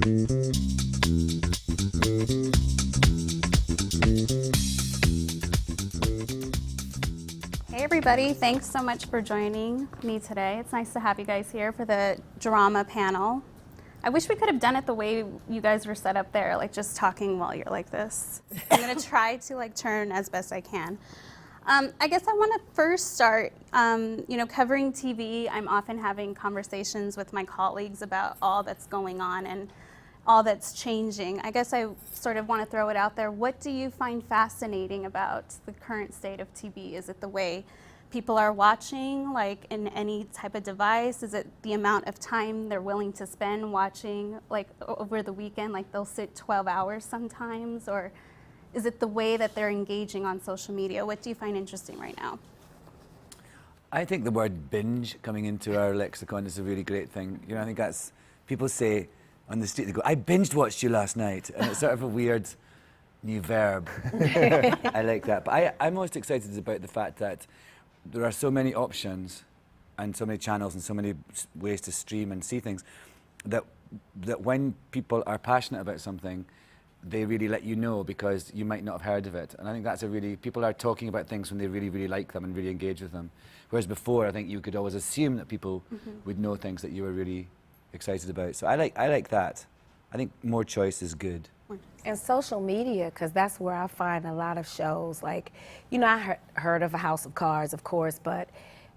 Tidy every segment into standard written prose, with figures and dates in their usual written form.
Hey everybody, thanks so much for joining me today. It's nice to have you guys here for the drama panel. I wish we could have done it the way you guys were set up there, like just talking while you're like this. I'm gonna try to turn as best I can. I guess I want to first start, covering TV. I'm often having conversations with my colleagues about all that's going on and all that's changing. I guess I sort of want to throw it out there. What do you find fascinating about the current state of TV? Is it the way people are watching, like in any type of device? Is it the amount of time they're willing to spend watching, like over the weekend, like they'll sit 12 hours sometimes? Or is it the way that they're engaging on social media? What do you find interesting right now? I think the word binge coming into our lexicon is a really great thing. I think that's, people say on the street, they go, I binged watched you last night. And it's sort of a weird new verb. I like that. But I'm most excited about the fact that there are so many options and so many channels and so many ways to stream and see things that when people are passionate about something, they really let you know because you might not have heard of it. And I think that's people are talking about things when they really, really like them and really engage with them. Whereas before, I think you could always assume that people would know things that you were really excited about. So I like that. I think more choice is good. And social media, because that's where I find a lot of shows. Like, I heard of a House of Cards, of course, but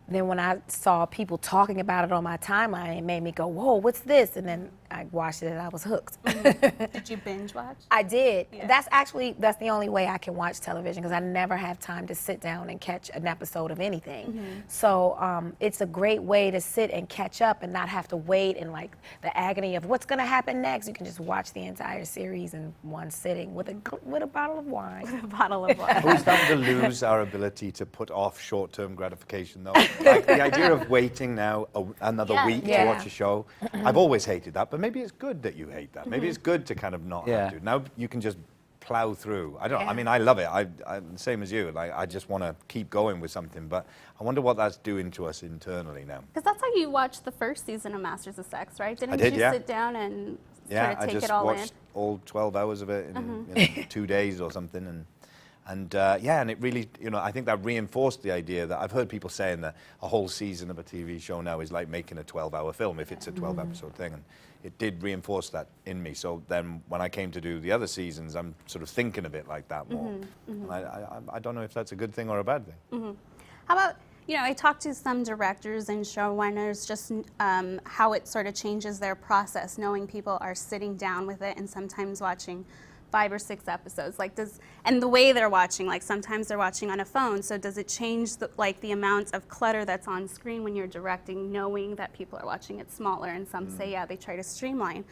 then when I saw people talking about it on my timeline, it made me go, whoa, what's this? And then I watched it and I was hooked. Did you binge watch? I did. Yeah. That's the only way I can watch television because I never have time to sit down and catch an episode of anything. So it's a great way to sit and catch up and not have to wait in like the agony of what's gonna happen next. You can just watch the entire series in one sitting with a bottle of wine. With a bottle of wine. We're starting to lose our ability to put off short-term gratification though. Like the idea of waiting now another week to watch a show, I've always hated that, but maybe it's good that you hate that. Maybe it's good to kind of not have to. Now you can just plow through. I don't know, I mean, I love it. I'm the same as you. Like, I just want to keep going with something, but I wonder what that's doing to us internally now. Because that's how you watched the first season of Masters of Sex, right? Didn't you sit down and sort of take it all in? Yeah, I just watched all 12 hours of it in 2 days or something, and it really, I think that reinforced the idea that I've heard people saying that a whole season of a TV show now is like making a 12-hour film if it's a 12-episode thing, and it did reinforce that in me. So then when I came to do the other seasons, I'm sort of thinking of it like that more. And I don't know if that's a good thing or a bad thing. How about, I talked to some directors and showrunners, just how it sort of changes their process, knowing people are sitting down with it and sometimes watching 5 or 6 episodes, and the way they're watching, like sometimes they're watching on a phone, so does it change the amount of clutter that's on screen when you're directing, knowing that people are watching it smaller, and some say, they try to streamline.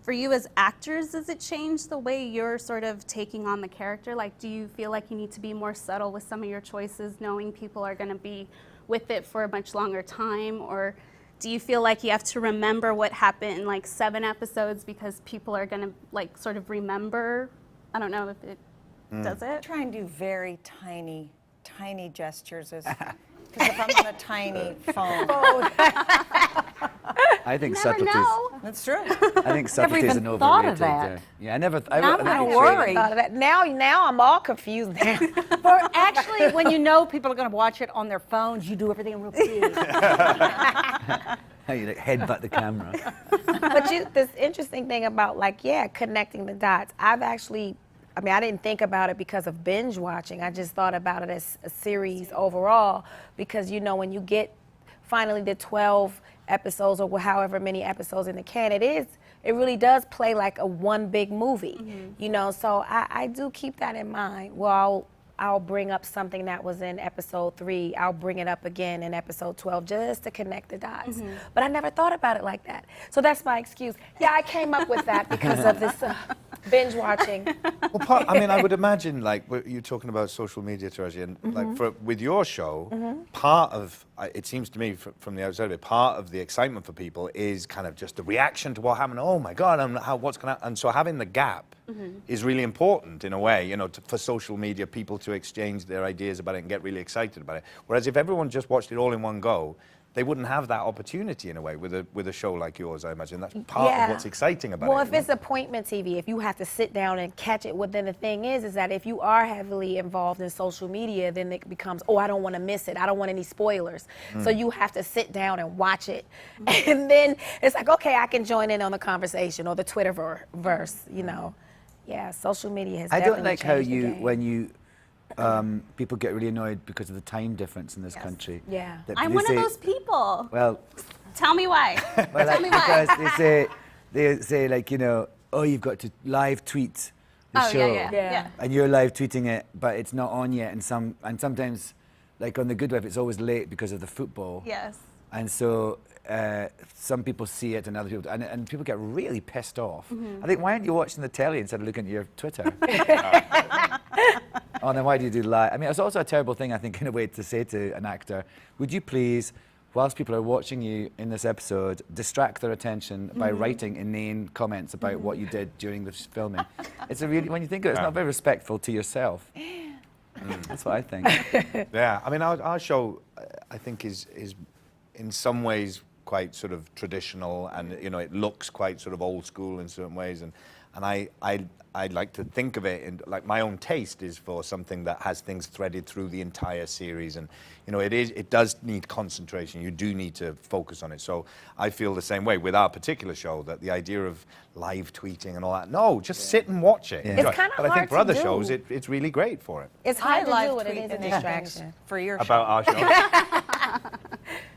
For you as actors, does it change the way you're sort of taking on the character? Like, do you feel like you need to be more subtle with some of your choices, knowing people are gonna be with it for a much longer time, or do you feel like you have to remember what happened in like 7 episodes because people are gonna like sort of remember? I don't know if it does it. Try and do very tiny gestures because if I'm on a tiny phone. I think Never subtleties. know. That's true. I think subtleties even are thought of overrated. that. Yeah, I never. Now I'm gonna worry. Now I'm all confused now. Or actually, when you know people are going to watch it on their phones, you do everything real big. How you like headbutt the camera. But this interesting thing about connecting the dots. I didn't think about it because of binge watching. I just thought about it as a series overall because when you get finally the 12 episodes or however many episodes in the can, it really does play like a one big movie, so I do keep that in mind. Well, I'll bring up something that was in episode 3. I'll bring it up again in episode 12 just to connect the dots. But I never thought about it like that. So that's my excuse. Yeah, I came up with that because of this binge watching. Well, I would imagine, like, you're talking about social media, Taraji, and with your show, part of, it seems to me from the outside of it, part of the excitement for people is kind of just the reaction to what happened. Oh my God, what's going to happen? And so having the gap is really important in a way, for social media, people to exchange their ideas about it and get really excited about it. Whereas if everyone just watched it all in one go, they wouldn't have that opportunity in a way with a show like yours. I imagine that's part of what's exciting about it. Well, if it's appointment TV, if you have to sit down and catch it, well, then the thing is that if you are heavily involved in social media, then it becomes, oh, I don't want to miss it. I don't want any spoilers. So you have to sit down and watch it. And then it's like, okay, I can join in on the conversation or the Twitterverse, you know. Yeah, social media has I definitely don't like how changed the you, game. when you, people get really annoyed because of the time difference in this country. Yeah. That I'm they one say, of those people. Well, Tell me why. well, Tell like, me why. because they say like, you know, oh, you've got to live tweet the Oh, show, yeah. and you're live tweeting it, but it's not on yet, and sometimes, like on the Good Wife, it's always late because of the football. Yes. And so some people see it and other people, and people get really pissed off. I think, why aren't you watching the telly instead of looking at your Twitter? Oh, then why do you do live? I mean, it's also a terrible thing, I think, in a way, to say to an actor, would you please, whilst people are watching you in this episode, distract their attention by writing inane comments about what you did during the filming? It's a really, when you think of it, it's not very respectful to yourself. That's what I think. Yeah, I mean, our show, I think, is in some ways quite sort of traditional, and you know, it looks quite sort of old school in certain ways, and I like to think of it in, like, my own taste is for something that has things threaded through the entire series, and you know, it does need concentration. You do need to focus on it. So I feel the same way with our particular show, that the idea of live tweeting and all that, no, just sit and watch it. Yeah. Enjoy. It's kinda But I hard think for to other do. shows, it's really great for it. It's I hard to live do it. It tweet is a anything distraction. for your About show. our show.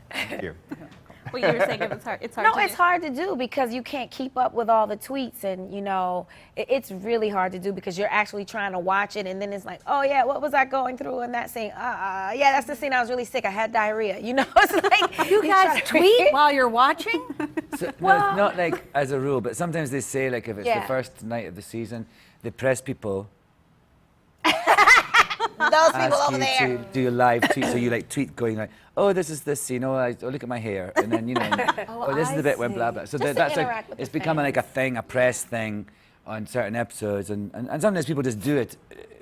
Thank you. What you were saying, it's hard. It's hard. No, to it's do. hard to do because you can't keep up with all the tweets, and you know, it's really hard to do because you're actually trying to watch it, and then it's like, oh yeah, what was I going through in that scene? Yeah, that's the scene I was really sick. I had diarrhea. You know, it's like You guys try to tweet read- while you're watching? So, no, it's not like as a rule, but sometimes they say, like, if it's Yeah. the first night of the season, they press people, Those people ask over you there. to do a live tweet. So you like tweet going like, oh, this is this scene. Oh, look at my hair, and then you know, oh, this is I the bit when see. blah blah. So Just to that's like, interact with it's the becoming like a thing, a press thing, on certain episodes, and sometimes people just do it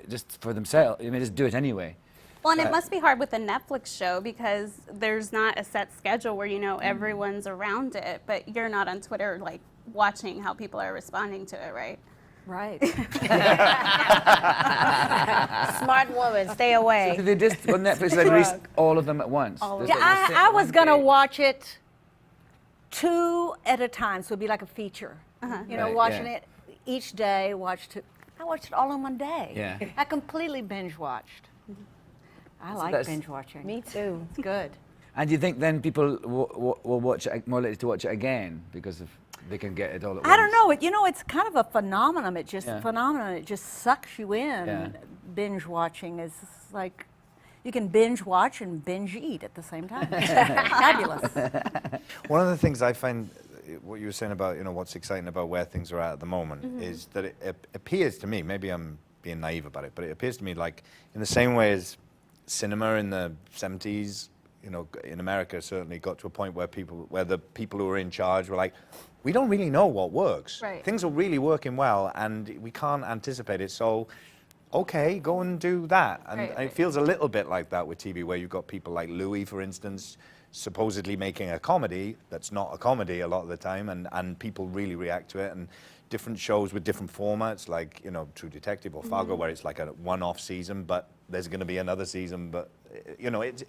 just for themselves. I mean, just do it anyway. Well, and it must be hard with a Netflix show because there's not a set schedule where you know everyone's around it, but you're not on Twitter like watching how people are responding to it, right? Right. Smart woman, stay away. So they just on Netflix they release all of them at once. There's Yeah, like a set I was one gonna day. watch it 2 at a time, so it'd be like a feature. You know, Right, watching yeah. it each day. I watched it all in one day. Yeah. I completely binge watched. I like that's- binge watching. Me too. It's good. And do you think then people will watch it, more likely to watch it again because of they can get it all at once? I don't know. You know, it's kind of a phenomenon. It just Yeah. It just sucks you in. Yeah. Binge watching is like you can binge watch and binge eat at the same time. Fabulous. One of the things I find, what you were saying about, you know, what's exciting about where things are at the moment is that it appears to me, maybe I'm being naive about it, but it appears to me like in the same way as cinema in the 70s, you know, in America certainly got to a point where the people who were in charge were like, we don't really know what works. Right. Things are really working well and we can't anticipate it, so okay, go and do that. And Right, it right. feels a little bit like that with TV, where you've got people like Louis, for instance, supposedly making a comedy that's not a comedy a lot of the time, and people really react to it, and different shows with different formats, like, you know, True Detective or Fargo, where it's like a one-off season, but there's going to be another season, but you know, it's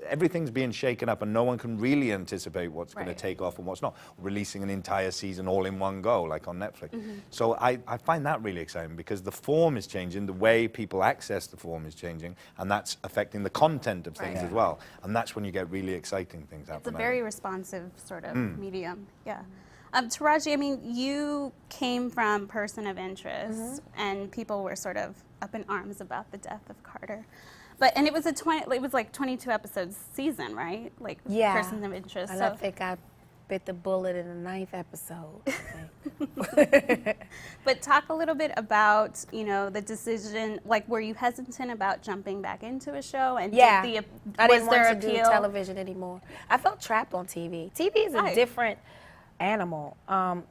everything's being shaken up, and no one can really anticipate what's going to Right. take off and what's not. Releasing an entire season all in one go, like on Netflix. So I find that really exciting because the form is changing, the way people access the form is changing, and that's affecting the content of things Right. as well. And that's when you get really exciting things It's a happening. very responsive sort of medium. Yeah. Taraji, I mean, you came from Person of Interest, and people were sort of up in arms about the death of Carter. And it was it was like 22 episodes season, right? Like Yeah. Person of Interest. And So, I think I bit the bullet in the 9th episode. I think. but talk a little bit about, you know, the decision. Like, were you hesitant about jumping back into a show? And Yeah, did I was didn't there want to do appeal? television anymore. I felt trapped on TV. TV is a Right. different animal.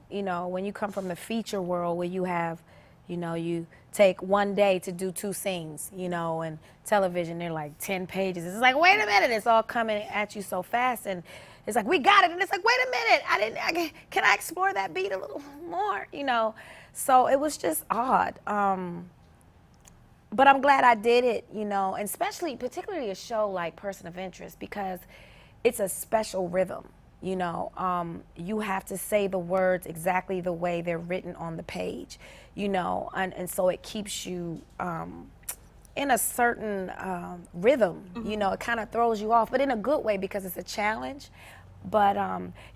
You know, when you come from the feature world where you have, You know, you take one day to do 2 scenes, you know, and television, they're like 10 pages. It's like, wait a minute, it's all coming at you so fast. And it's like, we got it. And it's like, wait a minute, can I explore that beat a little more, you know? So it was just odd. But I'm glad I did it, you know, and particularly a show like Person of Interest, because it's a special rhythm, you know. You have to say the words exactly the way they're written on the page, you know, and so it keeps you in a certain rhythm, you know. It kind of throws you off, but in a good way because it's a challenge. But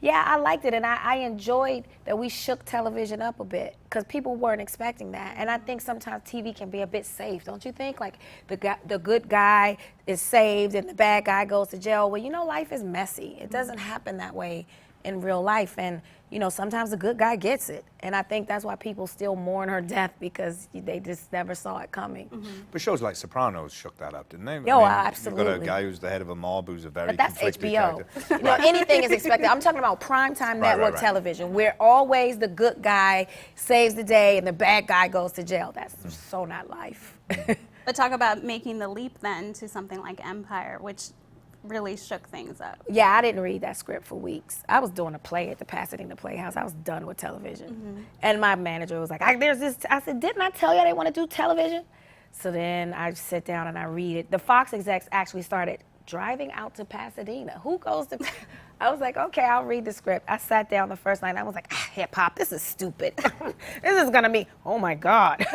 yeah, I liked it, and I enjoyed that we shook television up a bit because people weren't expecting that. And I think sometimes TV can be a bit safe, don't you think? Like the good guy is saved and the bad guy goes to jail. Well, you know, life is messy. It doesn't happen that way in real life, and you know, sometimes the good guy gets it. And I think that's why people still mourn her death, because they just never saw it coming. But shows like Sopranos shook that up, didn't they? Oh, You've absolutely. got a guy who's the head of a mob who's a very But that's conflicted HBO. character. You know, anything is expected. I'm talking about primetime network right. television, where always the good guy saves the day and the bad guy goes to jail. That's so not life. But talk about making the leap then to something like Empire, which really shook things up. Yeah, I didn't read that script for weeks. I was doing a play at the Pasadena Playhouse. I was done with television. And my manager was like, I said, didn't I tell you I didn't want to do television? So then I sit down and I read it. The Fox execs actually started driving out to Pasadena. Who goes to... I was like, okay, I'll read the script. I sat down the first night and I was like, hip hop, this is stupid. This is gonna be, oh my God.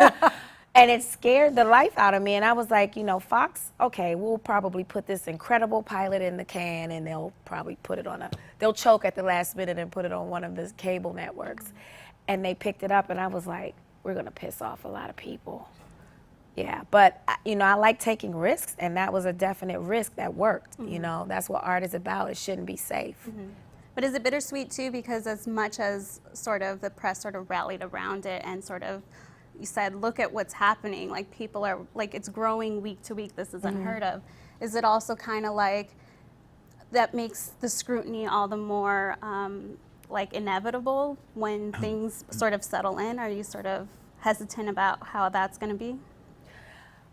And it scared the life out of me. And I was like, you know, Fox, okay, we'll probably put this incredible pilot in the can, and they'll probably put it on they'll choke at the last minute and put it on one of the cable networks. And they picked it up, and I was like, we're gonna piss off a lot of people. Yeah, but you know, I like taking risks, and that was a definite risk that worked. You know, that's what art is about. It shouldn't be safe. But is it bittersweet too, because as much as sort of the press sort of rallied around it and sort of, you said, look at what's happening, like people are, like it's growing week to week, this is unheard of. Is it also kind of like, that makes the scrutiny all the more like inevitable when things sort of settle in? Are you sort of hesitant about how that's gonna be?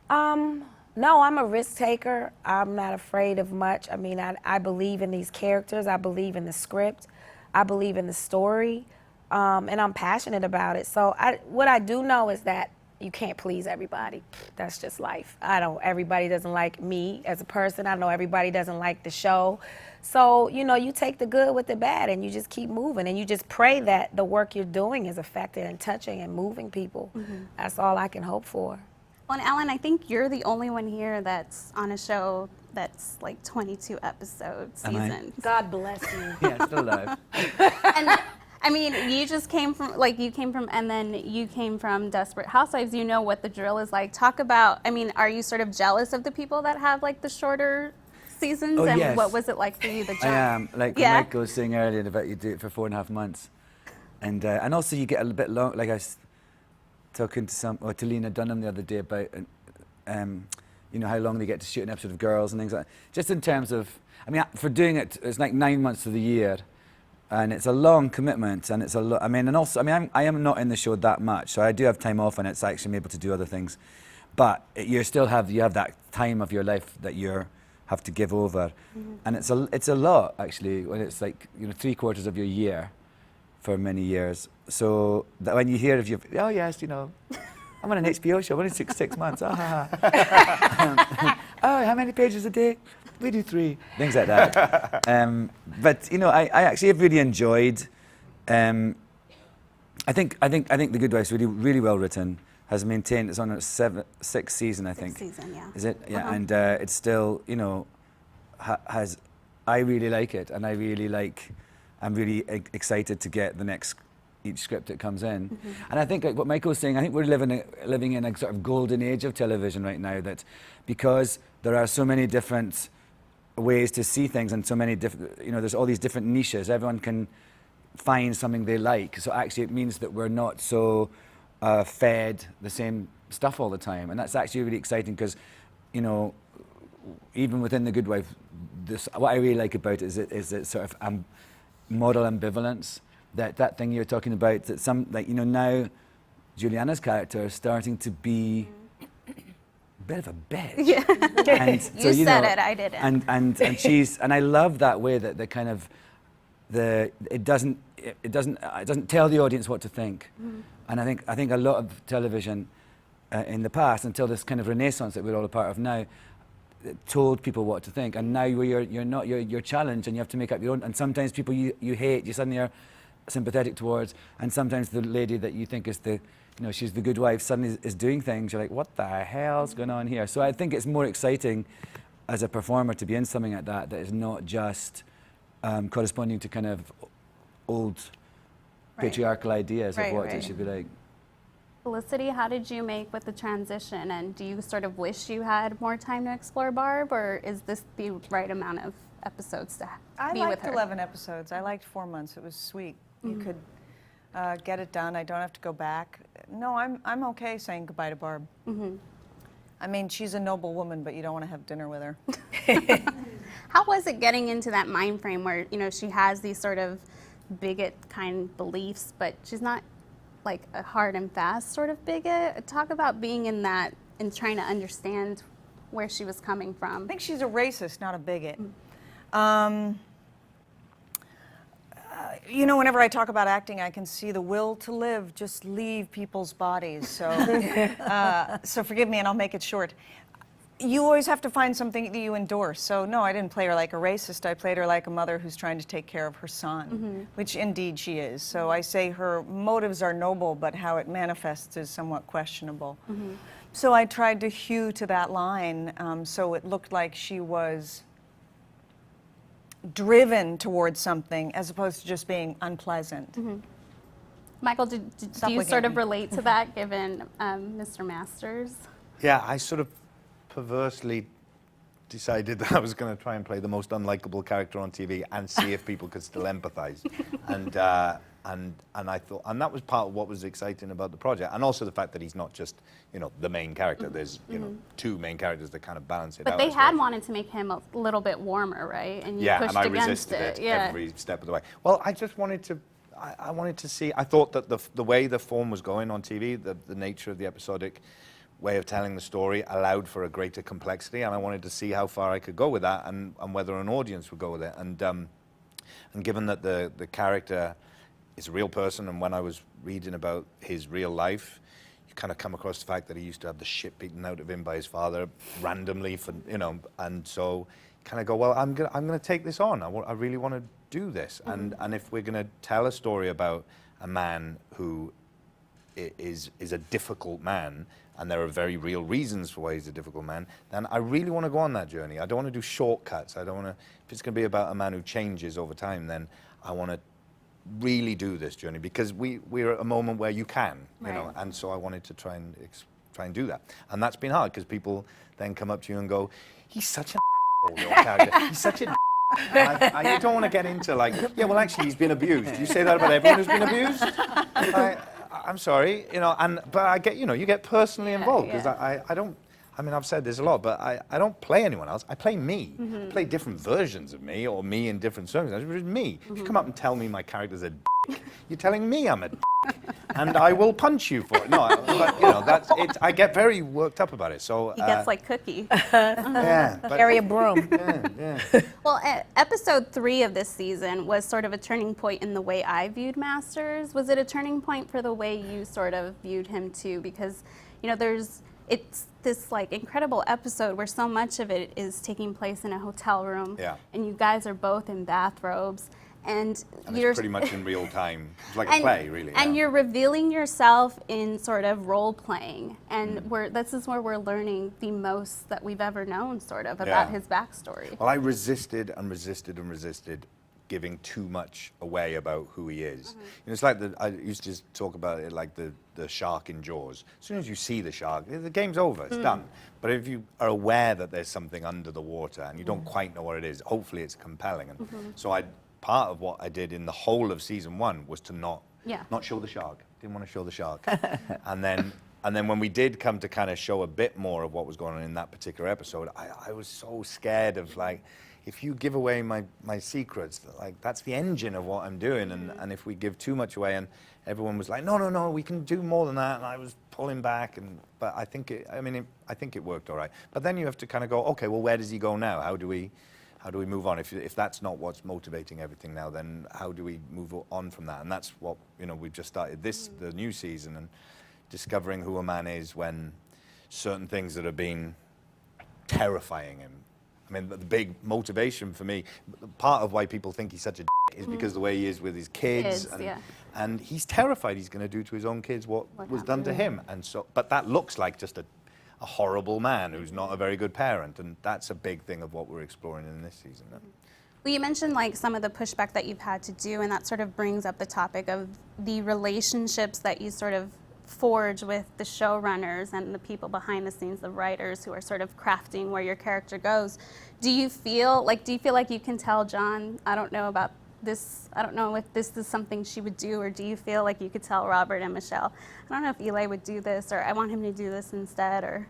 No, I'm a risk taker. I'm not afraid of much. I mean, I believe in these characters. I believe in the script. I believe in the story. And I'm passionate about it. So what I do know is that you can't please everybody. That's just life. Everybody doesn't like me as a person. I know everybody doesn't like the show. So, you know, you take the good with the bad and you just keep moving, and you just pray that the work you're doing is effective and touching and moving people. That's all I can hope for. Well, and Ellen, I think you're the only one here that's on a show that's like 22 episode seasons. God bless you. Yeah, still alive. And I mean, you came from Desperate Housewives. You know what the drill is like. Talk about, I mean, are you sort of jealous of the people that have like the shorter seasons? Oh, and yes. what was it like for you, the jump? I am. Like Yeah. Michael was saying earlier about you do it for 4.5 months. And also you get a bit long, like I was talking to Lena Dunham the other day about, you know, how long they get to shoot an episode of Girls and things like that. Just in terms of, I mean, for doing it, it's like 9 months of the year. And it's a long commitment, and it's a lot. I mean, and also, I mean, I am not in the show that much, so I do have time off, and it's actually I'm able to do other things. But you still have that time of your life that you have to give over, and it's a lot actually when it's like, you know, 3/4 of your year for many years. So that when you hear of oh yes, you know, I'm on an HBO show, only six months. Oh, how many pages a day? We do 3, things like that. But you know, I actually have really enjoyed. I think The Good Wife's really well written. Has maintained. It's on its 6th season, I think. 6th season, yeah. Is it? Yeah, and it's still, you know, has. I really like it, and I'm really excited to get the next each script that comes in. And I think like what Michael's saying, I think we're living in a sort of golden age of television right now, that because there are so many different ways to see things and so many different, you know, there's all these different niches, everyone can find something they like. So actually it means that we're not so fed the same stuff all the time. And that's actually really exciting because, you know, even within The Good Wife, what I really like about it is it sort of moral ambivalence. That thing you're talking about, that some, like, you know, now Juliana's character starting to be a bit of a bitch. Yeah. And so, You said know, it, I didn't. And she's, and I love that way that the kind of it doesn't tell the audience what to think. And I think a lot of television in the past, until this kind of renaissance that we're all a part of now, told people what to think, and now you're challenged and you have to make up your own. And sometimes people you hate, you suddenly are sympathetic towards, and sometimes the lady that you think is she's the good wife suddenly is doing things you're like, what the hell's going on here? So I think it's more exciting as a performer to be in something like that is not just corresponding to kind of old patriarchal ideas of what it should be like. Felicity, how did you make with the transition, and do you sort of wish you had more time to explore Barb, or is this the right amount of episodes to be with her? I liked 11 episodes. I liked 4 months. It was sweet. You could get it done. I don't have to go back. No, I'm okay saying goodbye to Barb. I mean, she's a noble woman, but you don't want to have dinner with her. How was it getting into that mind frame where, she has these sort of bigot kind beliefs, but she's not like a hard and fast sort of bigot? Talk about being in that and trying to understand where she was coming from. I think she's a racist, not a bigot. Whenever I talk about acting, I can see the will to live just leave people's bodies. So, so forgive me, and I'll make it short. You always have to find something that you endorse. So no, I didn't play her like a racist. I played her like a mother who's trying to take care of her son, which indeed she is. So I say her motives are noble, but how it manifests is somewhat questionable. So I tried to hew to that line so it looked like she was driven towards something as opposed to just being unpleasant. Michael, do you sort of relate to that given Mr. Masters? Yeah, I sort of perversely decided that I was going to try and play the most unlikable character on TV and see if people could still empathize. And I thought, and that was part of what was exciting about the project, and also the fact that he's not just the main character. There's two main characters that kind of balance it out. But they had wanted to make him a little bit warmer, right? And you pushed and I against resisted it Yeah. every step of the way. Well, I just wanted to. I wanted to see. I thought that the way the form was going on TV, the nature of the episodic way of telling the story allowed for a greater complexity, and I wanted to see how far I could go with that, and whether an audience would go with it. And given that the character is a real person, and when I was reading about his real life, you kind of come across the fact that he used to have the shit beaten out of him by his father randomly, and so kind of go, well, I'm gonna take this on. I really want to do this, and if we're gonna tell a story about a man who is a difficult man, and there are very real reasons for why he's a difficult man, then I really want to go on that journey. I don't want to do shortcuts. I don't want to. If it's going to be about a man who changes over time, then I want to really do this journey, because we're at a moment where you can, and so I wanted to try and do that. And that's been hard, because people then come up to you and go, he's such a your character. He's such a I don't want to get into like, yeah, well, actually, he's been abused. You say that about everyone who's been abused? I'm sorry, but I get, you get personally involved, because I don't, I mean, I've said this a lot, but I don't play anyone else. I play me. I play different versions of me, or me in different circumstances, but it's me. If you come up and tell me my character's a dick, you're telling me I'm a dick, and I will punch you for it. No, but, that's it. I get very worked up about it. So He gets like Cookie. yeah, but, Carry a broom. yeah. Well, episode 3 of this season was sort of a turning point in the way I viewed Masters. Was it a turning point for the way you sort of viewed him too? Because, it's this like incredible episode where so much of it is taking place in a hotel room, and you guys are both in bathrobes, and you're it's pretty much in real time. It's like a play, really. And you're revealing yourself in sort of role playing, and this is where we're learning the most that we've ever known, sort of, about his backstory. Well, I resisted giving too much away about who he is. It's like I used to talk about it like the shark in Jaws. As soon as you see the shark, the game's over, it's done. But if you are aware that there's something under the water and you don't quite know what it is, hopefully it's compelling. And so part of what I did in the whole of season 1 was to not show the shark. Didn't want to show the shark. and then when we did come to kind of show a bit more of what was going on in that particular episode, I was so scared of like, if you give away my secrets, like that's the engine of what I'm doing, and if we give too much away, and everyone was like, no, we can do more than that, and I was pulling back, but I think it worked all right. But then you have to kind of go, okay, well, where does he go now? How do we move on? If that's not what's motivating everything now, then how do we move on from that? And that's what, we've just started the new season, and discovering who a man is when certain things that have been terrifying him. I mean, the big motivation for me, part of why people think he's such a is because the way he is with his kids, and he's terrified he's going to do to his own kids what was done to him. And so, but that looks like just a horrible man who's not a very good parent, and that's a big thing of what we're exploring in this season. Well, you mentioned like some of the pushback that you've had to do, and that sort of brings up the topic of the relationships that you sort of forge with the showrunners and the people behind the scenes, the writers who are sort of crafting where your character goes. Do you feel like you can tell John, I don't know about this, I don't know if this is something she would do, or do you feel like you could tell Robert and Michelle, I don't know if Eli would do this, or I want him to do this instead, or?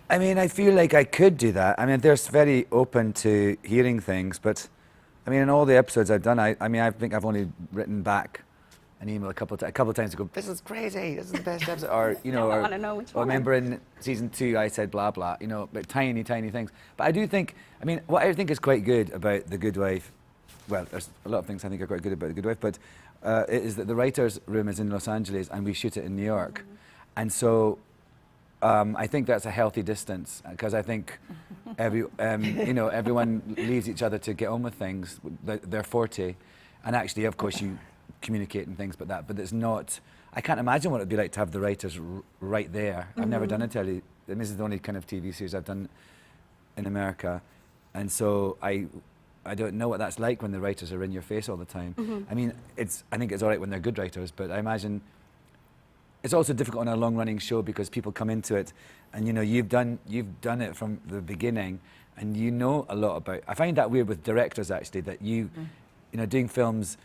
I mean, I feel like I could do that. I mean, they're very open to hearing things, but I mean, in all the episodes I've done, I think I've only written back an email a couple of times to go, this is crazy, this is the best episode, or I want to know which or one. remember in season 2 I said blah blah, but tiny things. But I do think, I mean, what I think is quite good about The Good Wife, well, there's a lot of things I think are quite good about The Good Wife, but it is that the writers' room is in Los Angeles and we shoot it in New York, and so I think that's a healthy distance, because I think everyone leaves each other to get on with things, their forte, and actually, of course, you communicate and things like that, but it's not, I can't imagine what it'd be like to have the writers right there. I've never done this is the only kind of TV series I've done in America, and so I don't know what that's like when the writers are in your face all the time. I mean, I think it's all right when they're good writers, but I imagine it's also difficult on a long-running show because people come into it, and you've done it from the beginning, and you know a lot about. I find that weird with directors actually, that doing films,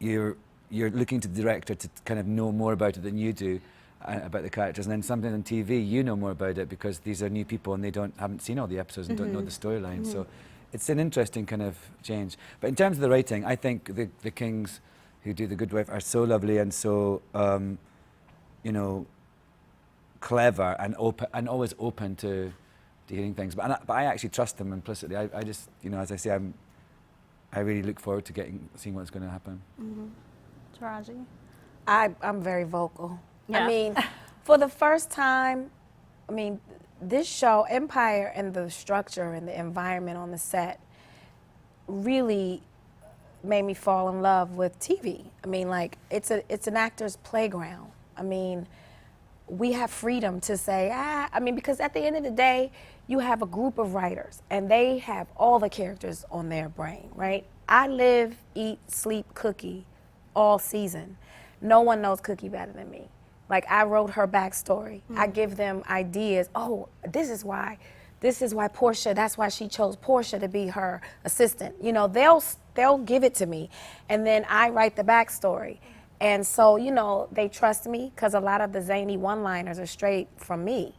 you're looking to the director to kind of know more about it than you do about the characters, and then something on TV you know more about it because these are new people and they haven't seen all the episodes and don't know the storyline. So it's an interesting kind of change. But in terms of the writing, I think the Kings who do The Good Wife are so lovely and so clever and open, and always open to hearing things. But I actually trust them implicitly. I just, as I say, I really look forward to seeing what's going to happen. Taraji? I'm very vocal. Yeah. I mean, for the first time, this show, Empire, and the structure and the environment on the set really made me fall in love with TV. I mean, like, it's an actor's playground. I mean, we have freedom to say, because at the end of the day, you have a group of writers and they have all the characters on their brain, right? I live, eat, sleep Cookie all season. No one knows Cookie better than me. Like, I wrote her backstory. I give them ideas. Oh, this is why Portia, that's why she chose Portia to be her assistant. They'll give it to me. And then I write the backstory. And so, they trust me because a lot of the zany one-liners are straight from me,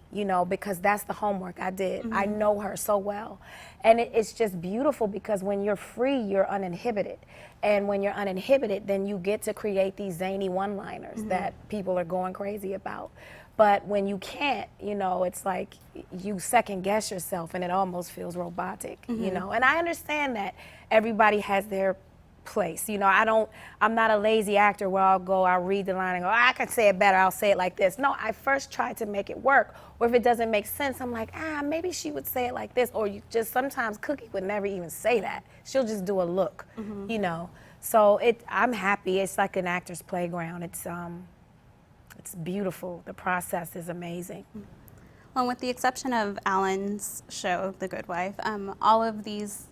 because that's the homework I did. I know her so well. And it's just beautiful because when you're free, you're uninhibited. And when you're uninhibited, then you get to create these zany one-liners that people are going crazy about. But when you can't, it's like you second guess yourself and it almost feels robotic, And I understand that everybody has their place. I'm not a lazy actor where I'll read the line and go, I can say it better, I'll say it like this. No, I first try to make it work. Or if it doesn't make sense, I'm like, maybe she would say it like this. Or sometimes Cookie would never even say that. She'll just do a look, So I'm happy. It's like an actor's playground. It's beautiful. The process is amazing. Well, with the exception of Alan's show, The Good Wife, all of these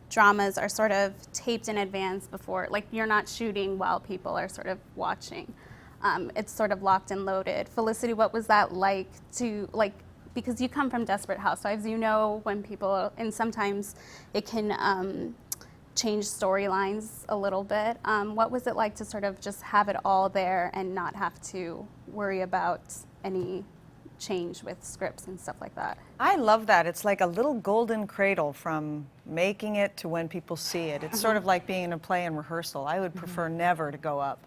dramas are sort of taped in advance before, like you're not shooting while people are sort of watching. It's sort of locked and loaded. Felicity, what was that like because you come from Desperate Housewives, when people, and sometimes it can change storylines a little bit. What was it like to sort of just have it all there and not have to worry about any change with scripts and stuff like that. I love that. It's like a little golden cradle from making it to when people see it. It's sort of like being in a play in rehearsal. I would prefer never to go up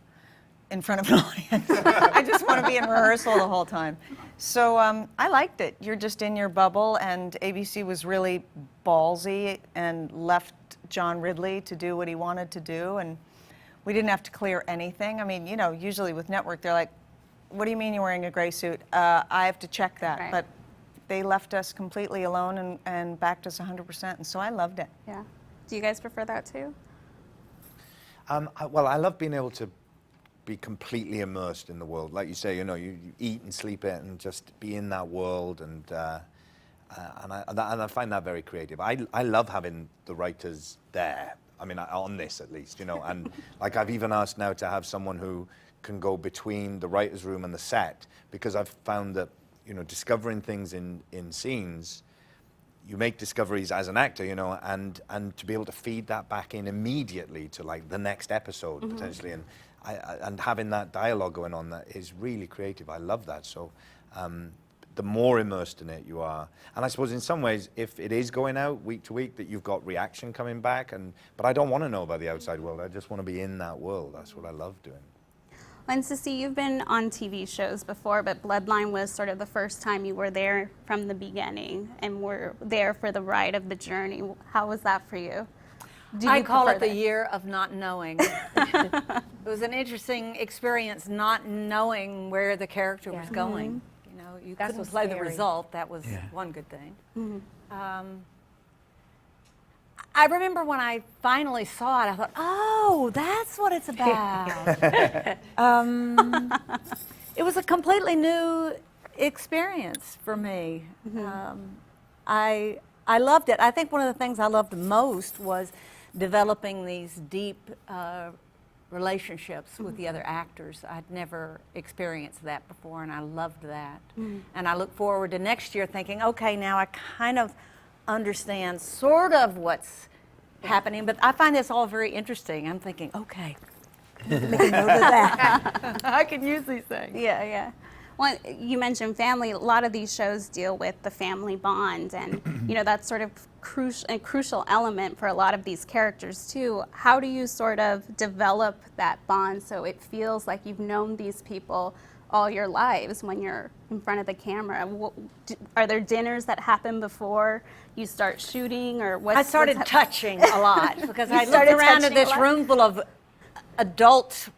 in front of an audience. I just want to be in rehearsal the whole time. So I liked it. You're just in your bubble, and ABC was really ballsy and left John Ridley to do what he wanted to do, and we didn't have to clear anything. I mean, you know, usually with network, they're like, what do you mean you're wearing a gray suit? I have to check that. Right. But they left us completely alone and backed us 100%, and so I loved it. Yeah. Do you guys prefer that too? Well, I love being able to be completely immersed in the world. Like you say, you know, you eat and sleep it and just be in that world, and I find that very creative. I love having the writers there. I mean, on this at least, you know, and like I've even asked now to have someone who can go between the writer's room and the set, because I've found that, you know, discovering things in scenes, you make discoveries as an actor, you know, and to be able to feed that back in immediately to like the next episode potentially, and having that dialogue going on, that is really creative. I love that. So the more immersed in it you are, and I suppose in some ways, if it is going out week to week, that you've got reaction coming back, but I don't want to know about the outside world. I just want to be in that world. That's what I love doing. And Sissy, you've been on TV shows before, but Bloodline was sort of the first time you were there from the beginning and were there for the ride of the journey. How was that for you? I call it the year of not knowing. It was an interesting experience, not knowing where the character was going. You know, you That's couldn't what's play the scary. result. That was one good thing. I remember when I finally saw it, I thought, oh, that's what it's about. It was a completely new experience for me. I loved it. I think one of the things I loved most was developing these deep relationships with the other actors. I'd never experienced that before, and I loved that. And I look forward to next year thinking, okay, now I kind of understand sort of what's happening, but I find this all very interesting. I'm thinking, okay, make a note of that. I can use these things. Yeah, yeah. Well, you mentioned family. A lot of these shows deal with the family bond, and you know that's sort of a crucial element for a lot of these characters too. How do you sort of develop that bond so it feels like you've known these people all your lives when you're in front of the camera? Are there dinners that happen before you start shooting, or what? I started touching a lot because I looked started around at touching a this lot? room full of adult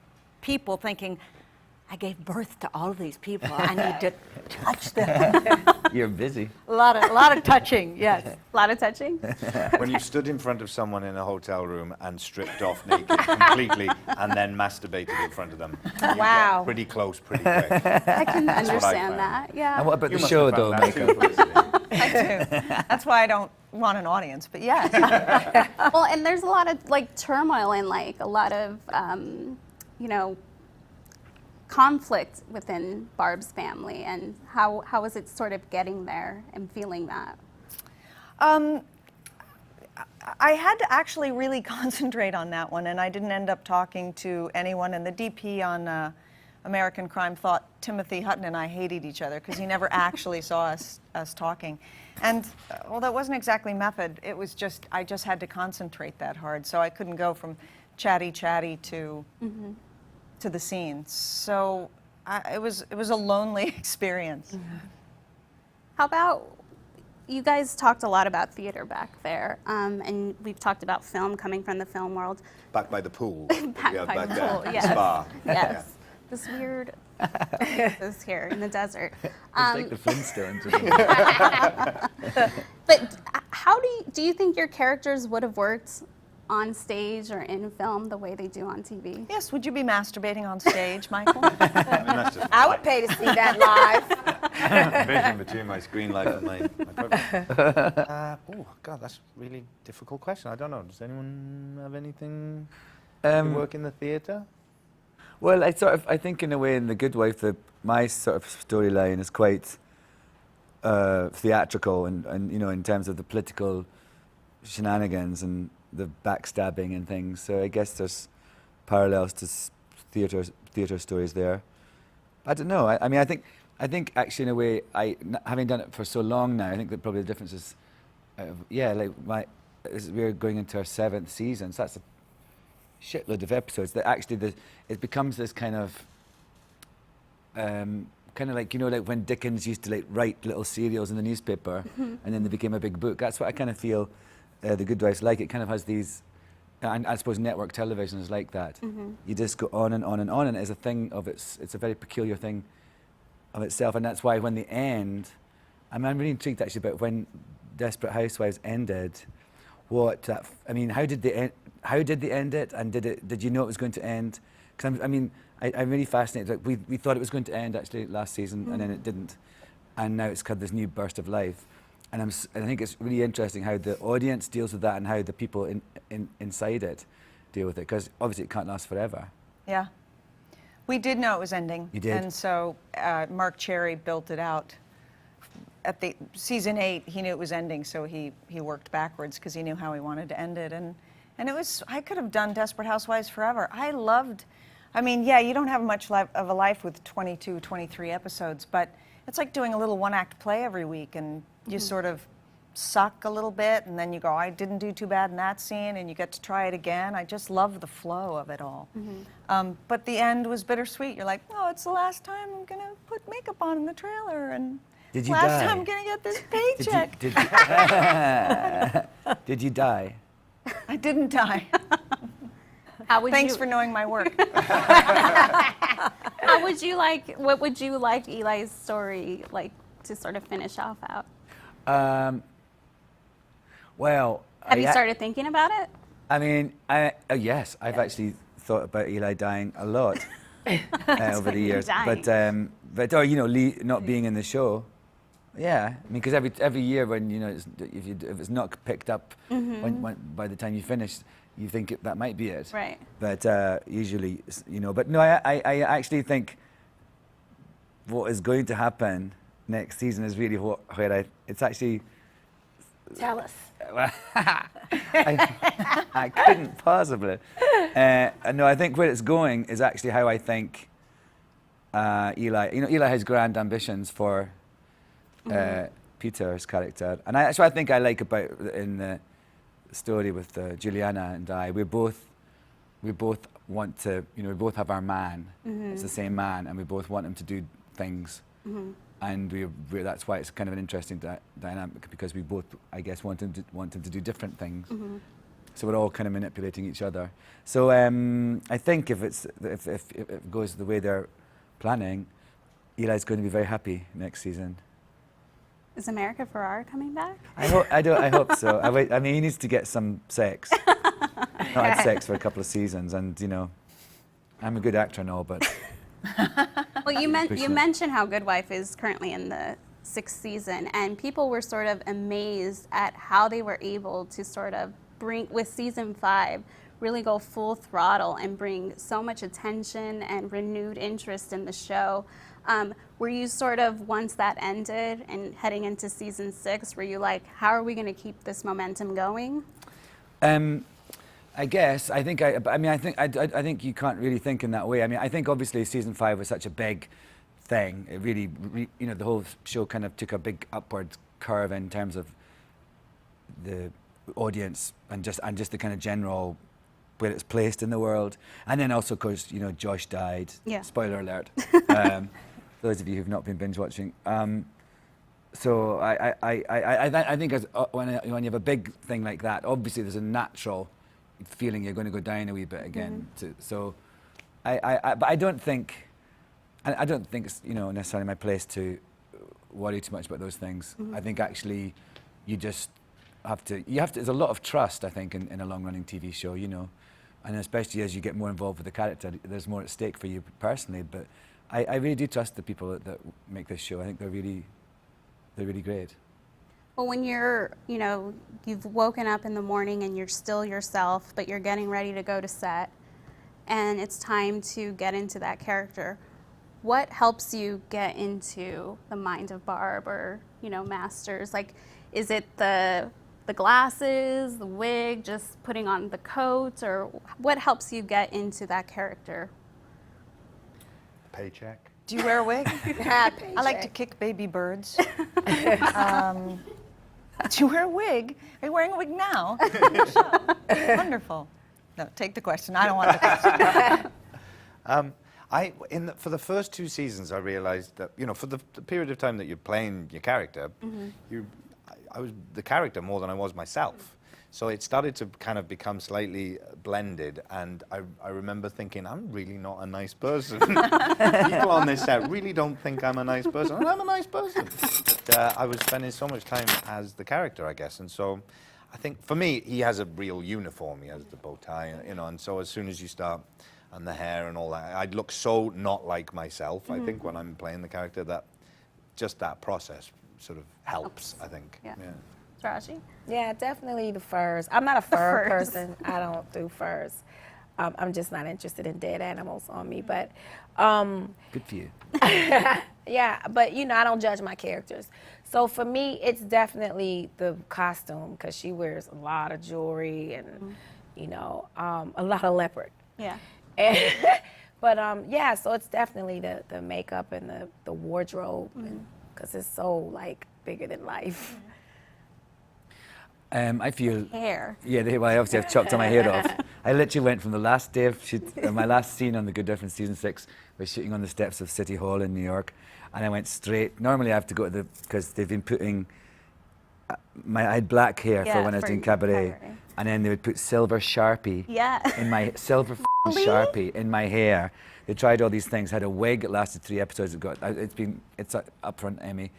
people thinking, I gave birth to all of these people. I need to touch them. You're busy. A lot of touching, yes. A lot of touching. When you stood in front of someone in a hotel room and stripped off naked completely and then masturbated in front of them, you Wow. get pretty close pretty quick. I can what I understand found. that. Yeah. And what about You the must show have though, found that too, Michael? Felicity. I do. That's why I don't want an audience, but yes. Well, and there's a lot of like turmoil and like a lot of you know, conflict within Barb's family, and how is it sort of getting there and feeling that? I had to actually really concentrate on that one, and I didn't end up talking to anyone. And the DP on American Crime thought Timothy Hutton and I hated each other because he never actually saw us talking. And well, that wasn't exactly method. It was just I just had to concentrate that hard, so I couldn't go from chatty to the scene. So it was a lonely experience. How about, you guys talked a lot about theater back there, and we've talked about film coming from the film world. Back by the pool. Back Yeah, by back the there. pool, yes. Spa. Yes. This weird this here in the desert. It's like the Flintstones. But how do you think your characters would have worked on stage or in film the way they do on TV? Yes, would you be masturbating on stage, Michael? I mean, that's just I would pay to see that live. vision between my screen life and my program. Oh, God, that's a really difficult question. I don't know. Does anyone have anything? You work in the theatre? Well, I think in a way in The Good Wife, my sort of storyline is quite theatrical, and you know, in terms of the political shenanigans and the backstabbing and things. So I guess there's parallels to theatre stories there. I don't know. I mean, I think I think actually in a way, having done it for so long now, I think that probably the difference is, we're going into our 7th season, so that's a shitload of episodes. That actually it becomes this kind of like, you know, like when Dickens used to like write little serials in the newspaper, and then they became a big book. That's what I kind of feel The Good Wife's like. It kind of has these, and I suppose network television is like that. You just go on and on and on, and it's a thing of it's a very peculiar thing of itself, and that's why when they end, I'm really intrigued actually about when Desperate Housewives ended. How did they end? How did they end it? And did you know it was going to end? Because I'm really fascinated. Like we thought it was going to end actually last season, and then it didn't, and now it's had this new burst of life. And I think it's really interesting how the audience deals with that and how the people inside it deal with it, because obviously it can't last forever. Yeah. We did know it was ending. You did? And so Mark Cherry built it out. At the season 8, he knew it was ending, so he worked backwards because he knew how he wanted to end it. And it was, I could have done Desperate Housewives forever. You don't have much of a life with 22, 23 episodes, but it's like doing a little one-act play every week, and you sort of suck a little bit, and then you go, I didn't do too bad in that scene, and you get to try it again. I just love the flow of it all. But the end was bittersweet. You're like, oh, it's the last time I'm going to put makeup on in the trailer, and Did you last die? time I'm going to get this paycheck. Did you die? I didn't die. Thanks for knowing my work. How would you like? What would you like Eli's story like to sort of finish off out? Well, Have you started thinking about it? I mean, yes, I've actually thought about Eli dying a lot over the years. But or Lee not being in the show. Yeah, I mean, because every year when if it's not picked up when by the time you finish, you think that might be it. Right. But usually, But no, I actually think what is going to happen next season is really it's actually. Tell us. I couldn't possibly. No, I think where it's going is actually how I think Eli. Eli has grand ambitions for Peter's character, and that's what I think I like about in the story with Juliana and I. We both want to. We both have our man. It's the same man, and we both want him to do things. And that's why it's kind of an interesting dynamic, because we both, I guess, want him to do different things. So we're all kind of manipulating each other. So I think if it goes the way they're planning, Eli's going to be very happy next season. Is America Ferrara coming back? I hope so. I mean, he needs to get some sex. Not had sex for a couple of seasons, and I'm a good actor and all, but. Well, you mentioned how Good Wife is currently in the 6th season, and people were sort of amazed at how they were able to sort of bring, with season 5, really go full throttle and bring so much attention and renewed interest in the show. Were you sort of, once that ended and heading into season 6, were you like, how are we going to keep this momentum going? I guess. I think you can't really think in that way. I mean, I think obviously season 5 was such a big thing. It really, the whole show kind of took a big upward curve in terms of the audience and just the kind of general where it's placed in the world. And then also, of course, Josh died. Yeah. Spoiler alert. Those of you who've not been binge watching. So I think when you have a big thing like that, obviously there's a natural feeling you're going to go down a wee bit again. But I don't think it's necessarily my place to worry too much about those things. I think actually you just have to. There's a lot of trust, I think, in a long-running TV show. And especially as you get more involved with the character, there's more at stake for you personally. But I really do trust the people that make this show. I think they're really great. Well, when you're, you've woken up in the morning and you're still yourself, but you're getting ready to go to set, and it's time to get into that character, what helps you get into the mind of Barb or, Masters? Like, is it the glasses, the wig, just putting on the coat, or what helps you get into that character? Paycheck. Do you wear a wig? I like to kick baby birds. Do you wear a wig? Are you wearing a wig now? Wonderful. No, take the question. I don't want the question. For the first 2 seasons, I realized that, for the period of time that you're playing your character, I was the character more than I was myself. So it started to kind of become slightly blended, and I remember thinking, I'm really not a nice person. People on this set really don't think I'm a nice person, and I'm a nice person. But I was spending so much time as the character, I guess, and so I think for me, he has a real uniform. He has the bow tie, and so as soon as you start, and the hair and all that, I'd look so not like myself, I think, when I'm playing the character, that just that process sort of helps, I think. Yeah. Raji? Yeah, definitely the furs. I'm not a fur person. I don't do furs. I'm just not interested in dead animals on me. But Good for you. yeah, but I don't judge my characters. So for me, it's definitely the costume, because she wears a lot of jewelry and a lot of leopard. Yeah. But yeah, so it's definitely the makeup and the wardrobe, because it's so like bigger than life. I feel. Hair. Yeah, I obviously have chopped all my hair off. I literally went from the last day of my last scene on The Good Difference season 6 was shooting on the steps of City Hall in New York, and I went straight. Normally I have to go to because they've been putting. I had black hair for when I was doing cabaret, and then they would put silver Sharpie. In my silver Sharpie in my hair. They tried all these things. Had a wig. It lasted 3 episodes. It's up front, Emmy.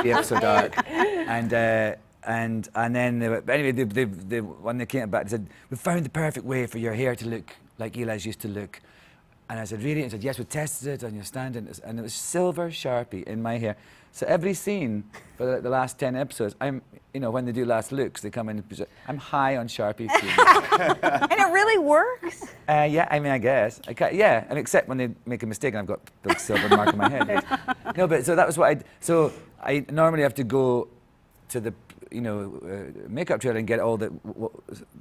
The episode arc, and then they when they came back, they said, "We found the perfect way for your hair to look like Eli's used to look." And I said, "Really?" And he said, "Yes, we tested it on your stand," and it was silver Sharpie in my hair. So every scene for the last 10 episodes, I'm, when they do last looks, they come in. I'm high on Sharpie. And it really works? Yeah, I guess. And except when they make a mistake and I've got the big silver mark on my head. No, but so that was what so I normally have to go to the, makeup trailer and get all the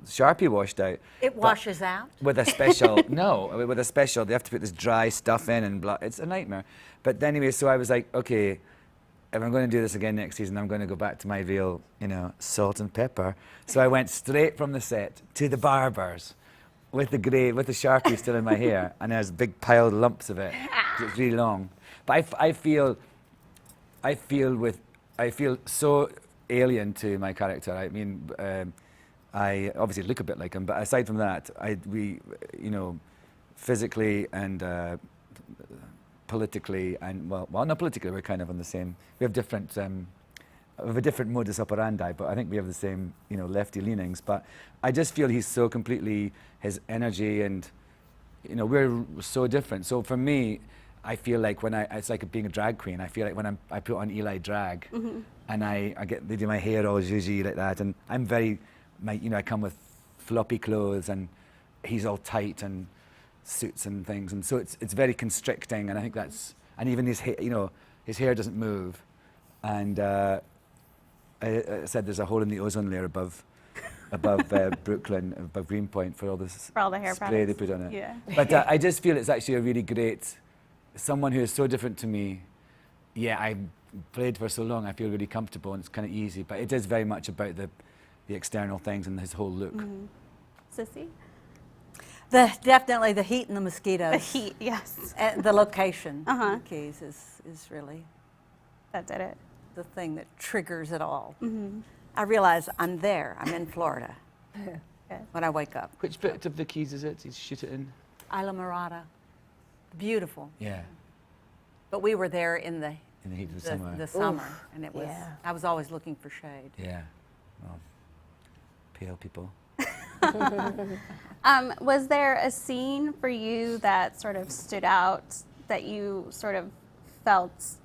Sharpie washed out. It washes out? With a special, with a special, they have to put this dry stuff in and blah. It's a nightmare. But anyway, so I was like, okay, if I'm going to do this again next season, I'm going to go back to my real, salt and pepper. So I went straight from the set to the barber's with the Sharpie still in my hair, and there's big piled lumps of it. It's really long. But I feel so alien to my character. I mean, I obviously look a bit like him, but aside from that, we physically and politically and well, not politically, we're kind of on the same. We have different. We have a different modus operandi, but I think we have the same, lefty leanings. But I just feel he's so completely his energy, and we're so different. So for me, I feel like it's like being a drag queen. I feel like when I put on Eli drag, and they do my hair all zhuzhy like that, and I'm very, I come with floppy clothes, and he's all tight and suits and things, and so it's very constricting, and I think and even his hair, his hair doesn't move, and I said there's a hole in the ozone layer above Brooklyn, above Greenpoint for all this For all the hair spray products. they put on it. Yeah. But I just feel it's actually a really great, someone who is so different to me. Yeah, I played for so long, I feel really comfortable and it's kind of easy, but it is very much about the external things and his whole look. Sissy? Definitely the heat and the mosquitoes. The heat, yes. And the location Uh-huh. keys is really That did it. the thing that triggers it all. I realize I'm there. I'm in Florida when I wake up. Which bit of the Keys is it? He's shoot it in? Isla Mirada, beautiful. Yeah, But we were there in the in the heat of the summer. the summer, and it was. Yeah. I was always looking for shade. Yeah, well, pale people. Was there a scene for you that sort of stood out that you sort of felt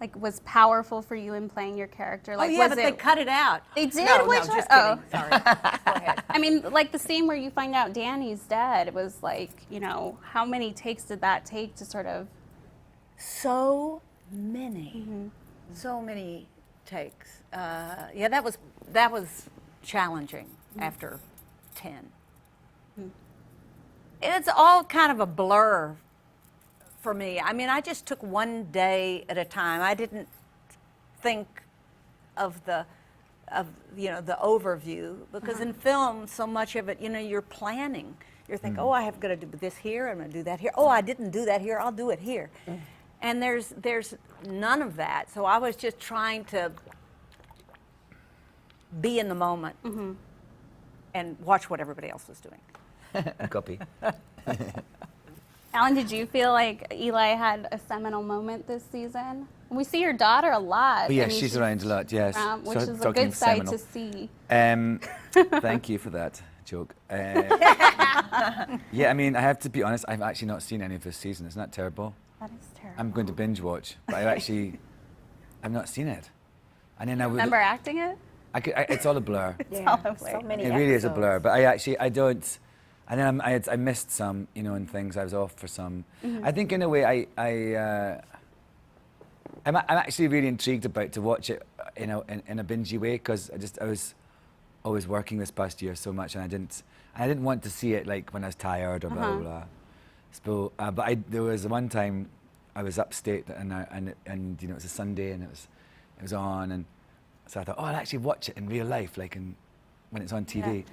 like was powerful for you in playing your character? Like, yeah, was but they cut it out. They did? No, Which no, just one? kidding. Sorry. Go ahead. I mean, like the scene where you find out Danny's dead, it was like, how many takes did that take to sort of... So many, so many takes. Yeah, that was challenging after 10. It's all kind of a blur for me. I mean, I just took one day at a time. I didn't think of the overview, because in film, so much of it, you're planning. You're thinking, oh, I have got to do this here, I'm going to do that here. Oh, I didn't do that here, I'll do it here. And there's none of that. So I was just trying to be in the moment and watch what everybody else was doing. Copy. Alan, did you feel like Eli had a seminal moment this season? We see your daughter a lot. Oh, yeah, I mean, she's around a lot, yes. which So is a talking good sight seminal. to see. Thank you for that joke. Yeah, I mean, I have to be honest, I've actually not seen any of this season. Isn't that terrible? That is terrible. I'm going to binge watch, but I've not seen it. And then I would. Remember acting it? It's all a blur. all a blur. So many It really is a blur, episodes. but I don't. And then I missed some, and things. I was off for some. I think in a way I'm actually really intrigued to watch it in a bingey way, because I was always working this past year so much, and I didn't want to see it like when I was tired or blah blah blah. So, but there was one time I was upstate and it was a Sunday and it was on, and so I thought, oh, I'll actually watch it in real life, like when it's on TV. Yeah.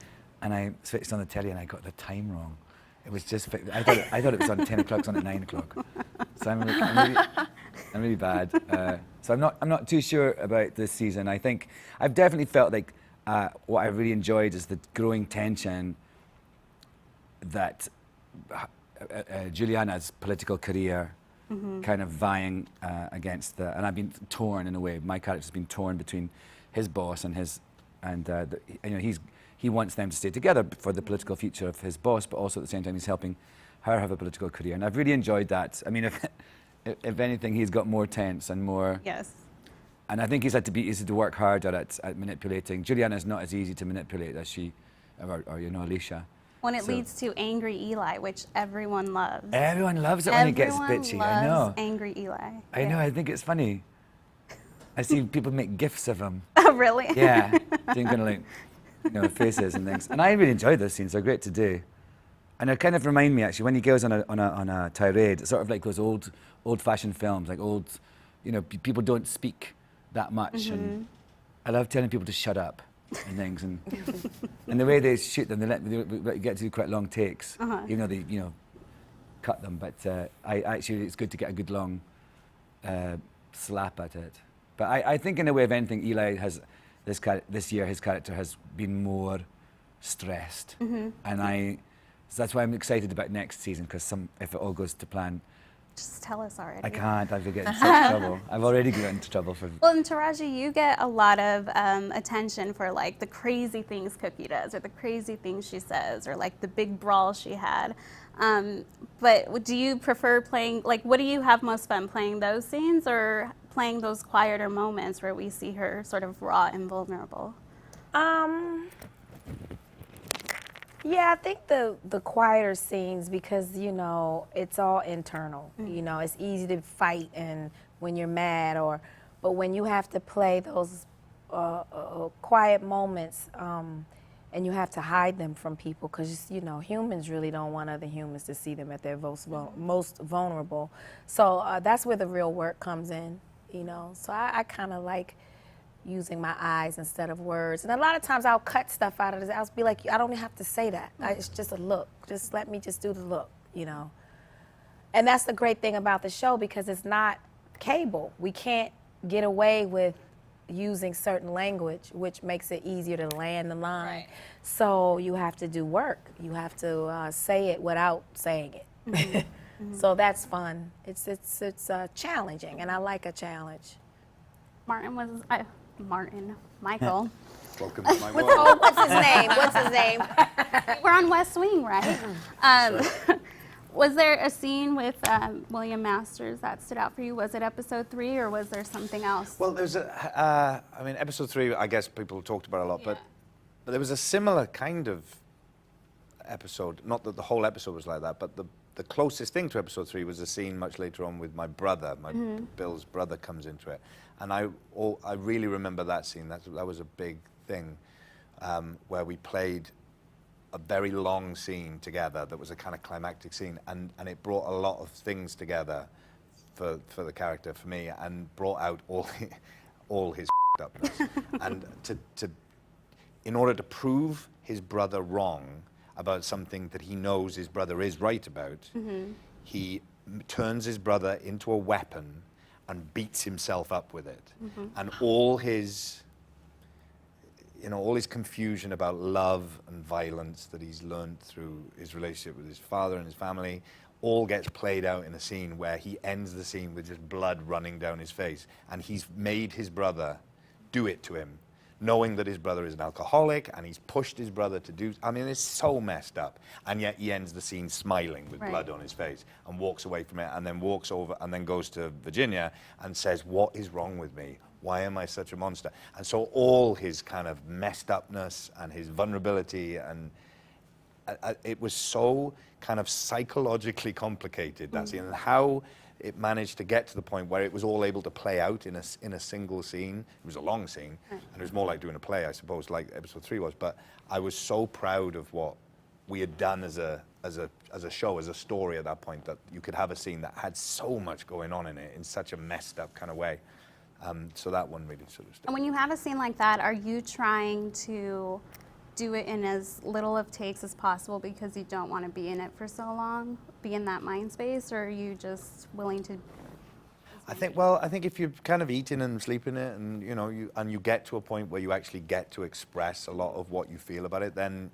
And I switched on the telly and I got the time wrong. It was just, I thought it was on 10 o'clock, it's on at 9 o'clock. So I'm really bad. So I'm not too sure about this season. I think I've definitely felt like what I really enjoyed is the growing tension that Juliana's political career kind of vying against and I've been torn in a way. My character's been torn between his boss and he wants them to stay together for the political future of his boss, but also at the same time he's helping her have a political career. And I've really enjoyed that. I mean, if anything, he's got more tense and more. Yes. And I think he's had to work harder at manipulating. Juliana's not as easy to manipulate as she, or Alicia. When it So- leads to angry Eli, which everyone loves. Everyone loves it when he gets Everyone bitchy. loves I know. angry Eli. I know. I think it's funny. I see people make gifs of him. Oh, really? Yeah, doing kind of like, faces and things. And I really enjoy those scenes. They're great to do. And it kind of remind me actually when he goes on a tirade. It's sort of like those old-fashioned films, like old, people don't speak that much, and I love telling people to shut up and things. And and the way they shoot them, they get to do quite long takes, even though they cut them. But it's good to get a good long slap at it. But I think in a way, if anything, Eli has. This year, his character has been more stressed, and so that's why I'm excited about next season, because if it all goes to plan, Just tell us already. I can't. I will get in such trouble. I've already got into trouble for. Well, and Taraji, you get a lot of attention for like the crazy things Cookie does, or the crazy things she says, or like the big brawl she had. But do you prefer playing, like, what do you have most fun, playing those scenes or playing those quieter moments where we see her sort of raw and vulnerable? Yeah, I think the quieter scenes, because it's all internal. It's easy to fight and when you're mad, but when you have to play those quiet moments, and you have to hide them from people, because humans really don't want other humans to see them at their most vulnerable. So that's where the real work comes in. So I kind of like using my eyes instead of words. And a lot of times I'll cut stuff out of this. I'll be like, I don't even have to say that. It's just a look. Just let me just do the look, And that's the great thing about the show, because it's not cable. We can't get away with using certain language, which makes it easier to land the line. Right. So you have to do work. You have to say it without saying it. So that's fun. It's challenging, and I like a challenge. Michael. Welcome to my world. Oh, what's his name? What's his name? We're on West Wing, right? Was there a scene with William Masters that stood out for you? Was it episode 3, or was there something else? Well, there's episode 3, I guess people talked about a lot, but there was a similar kind of episode. Not that the whole episode was like that, but the closest thing to episode 3 was a scene much later on with my brother. Bill's brother comes into it, and I really remember that scene. That was a big thing, where we played a very long scene together that was a kind of climactic scene, and it brought a lot of things together for the character, for me, and brought out all his upness. And in order to prove his brother wrong about something that he knows his brother is right about, he turns his brother into a weapon and beats himself up with it. And all his, all his confusion about love and violence that he's learned through his relationship with his father and his family all gets played out in a scene where he ends the scene with just blood running down his face. And he's made his brother do it to him, knowing that his brother is an alcoholic, and he's pushed his brother to do, I mean, it's so messed up. And yet he ends the scene smiling with blood on his face and walks away from it, and then walks over and then goes to Virginia and says, what is wrong with me? Why am I such a monster? And so all his kind of messed upness and his vulnerability, and it was so kind of psychologically complicated, that scene, and how it managed to get to the point where it was all able to play out in a single scene. It was a long scene, and it was more like doing a play, I suppose, like episode 3 was. But I was so proud of what we had done as a show, as a story at that point, that you could have a scene that had so much going on in it in such a messed up kind of way. So that one really sort of stood. And when you have a scene like that, are you trying to do it in as little of takes as possible because you don't want to be in it for so long, be in that mind space, or are you just willing to? I think if you're kind of eating and sleeping it, and you get to a point where you actually get to express a lot of what you feel about it, then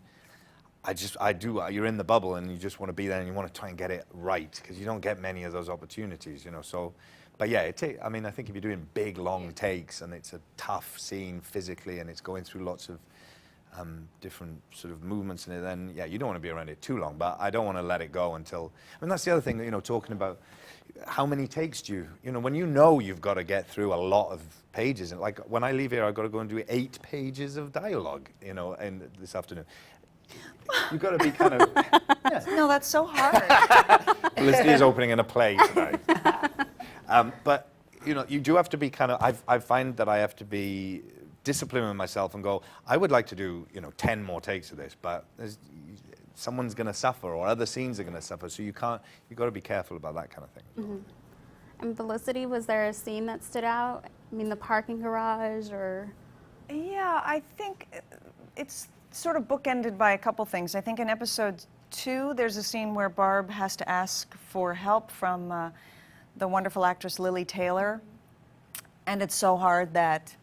you're in the bubble and you just want to be there and you want to try and get it right, because you don't get many of those opportunities, so. But yeah, I think if you're doing big, long takes and it's a tough scene physically and it's going through lots of different sort of movements in it, then yeah, you don't want to be around it too long. But I don't want to let it go until, that's the other thing, talking about how many takes do you, when you've got to get through a lot of pages, and like when I leave here, I've got to go and do 8 pages of dialogue, and this afternoon. You've got to be kind of, yeah. No, that's so hard. Felicity is opening in a play tonight. But, you do have to be kind of, I find that I have to be disciplined with myself and go, I would like to do, 10 more takes of this, but someone's going to suffer, or other scenes are going to suffer, so you've got to be careful about that kind of thing. And Felicity, was there a scene that stood out? The parking garage, or? Yeah, I think it's sort of bookended by a couple things. I think in episode 2, there's a scene where Barb has to ask for help from the wonderful actress Lily Taylor, and it's so hard that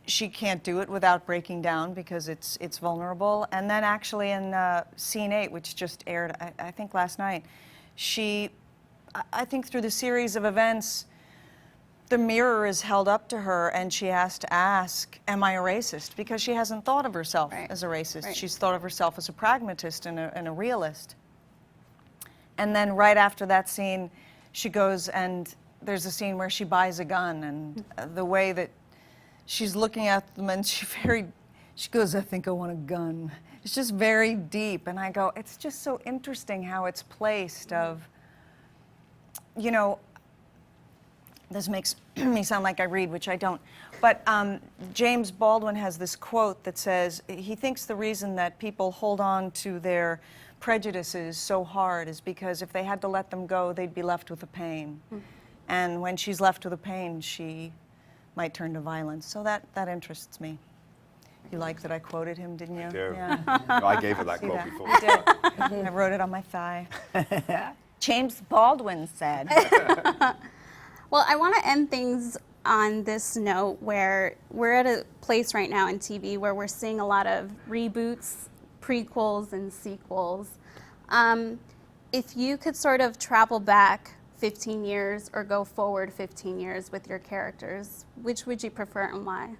she can't do it without breaking down because it's vulnerable. And then actually in scene 8, which just aired, I think last night, I think through the series of events, the mirror is held up to her and she has to ask, am I a racist? Because she hasn't thought of herself as a racist. Right. She's thought of herself as a pragmatist and a realist. And then right after that scene, she goes and there's a scene where she buys a gun, and the way that she's looking at them, and she goes, I think I want a gun. It's just very deep, and I go, it's just so interesting how it's placed of, this makes me sound like I read, which I don't, but James Baldwin has this quote that says, he thinks the reason that people hold on to their prejudices so hard is because if they had to let them go, they'd be left with the pain. And when she's left with the pain, she might turn to violence. So that interests me. You like that I quoted him, didn't you? I do. Yeah. No, I gave her that quote before. I did. I wrote it on my thigh. James Baldwin said. Well, I want to end things on this note where we're at a place right now in TV where we're seeing a lot of reboots, prequels, and sequels. If you could sort of travel back 15 years or go forward 15 years with your characters, which would you prefer and why?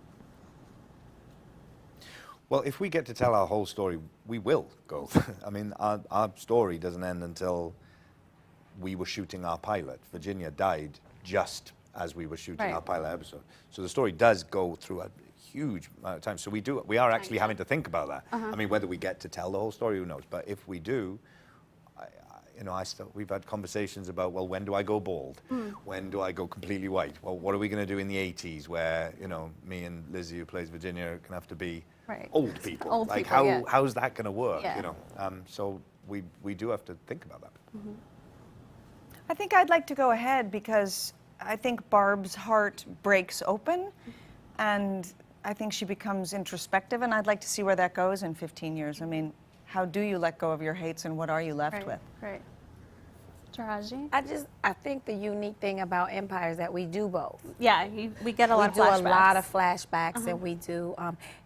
Well, if we get to tell our whole story, we will go. Our story doesn't end until we were shooting our pilot. Virginia died just as we were shooting our pilot episode. So the story does go through a huge amount of time. So we are actually having to think about that. Whether we get to tell the whole story, who knows? But if we do, you know, we've had conversations about, well, when do I go bald? When do I go completely white? Well, what are we going to do in the 80s where, you know, me and Lizzie, who plays Virginia, are going to have to be Right. old people? Old like, people, yeah. how's that going to work, Yeah. you know? So we do have to think about that. I think I'd like to go ahead because I think Barb's heart breaks open, and I think she becomes introspective, and I'd like to see where that goes in 15 years. I mean, how do you let go of your hates, and what are you left Right. with? Right. Taraji? I think the unique thing about Empire is that we do both. Yeah, we get a lot of We do flashbacks. a lot of flashbacks, and we do,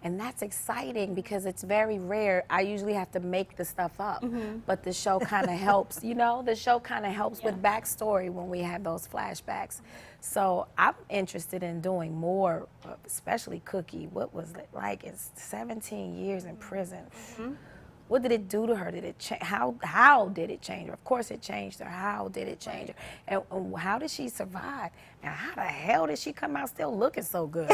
and that's exciting because it's very rare. I usually have to make the stuff up, but the show kind of helps. You know, the show kind of helps with backstory when we have those flashbacks. So I'm interested in doing more, especially Cookie. What was it like? It's 17 years in prison. What did it do to her? Did it change? How did it change her? Of course it changed her. How did it change her? And how did she survive? And how the hell did she come out still looking so good?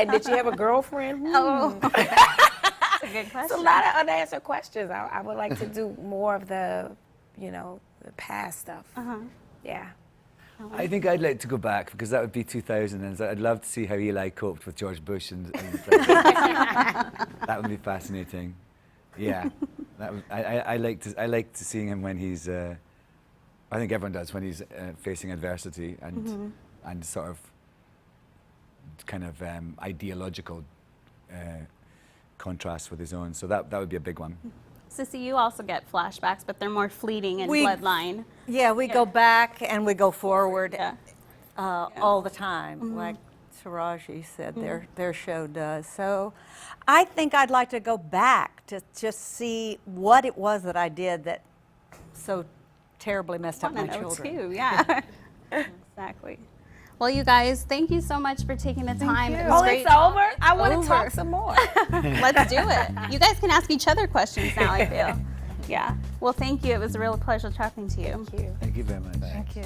And did she have a girlfriend? Oh, that's a good It's question. a lot of unanswered questions. I would like to do more of the, you know, the past stuff. Yeah. I think I'd like to go back because that would be 2000, and I'd love to see how Eli coped with George Bush and that would be fascinating. Yeah, I like to seeing him when he's. I think everyone does when he's facing adversity and sort of kind of ideological contrast with his own. So that would be a big one. Sissy, you also get flashbacks, but they're more fleeting in bloodline. Yeah, we go back and we go forward Yeah. all the time, like Taraji said, their show does. So I think I'd like to go back to just see what it was that I did that so terribly messed up my children. Too, yeah. Exactly. Well, you guys, thank you so much for taking the time. It was Oh, great. it's over? I want Over. to talk some more. Let's do it. You guys can ask each other questions now, I feel. Yeah. Well, thank you. It was a real pleasure talking to you. Thank you. Thank you very much. Thank you.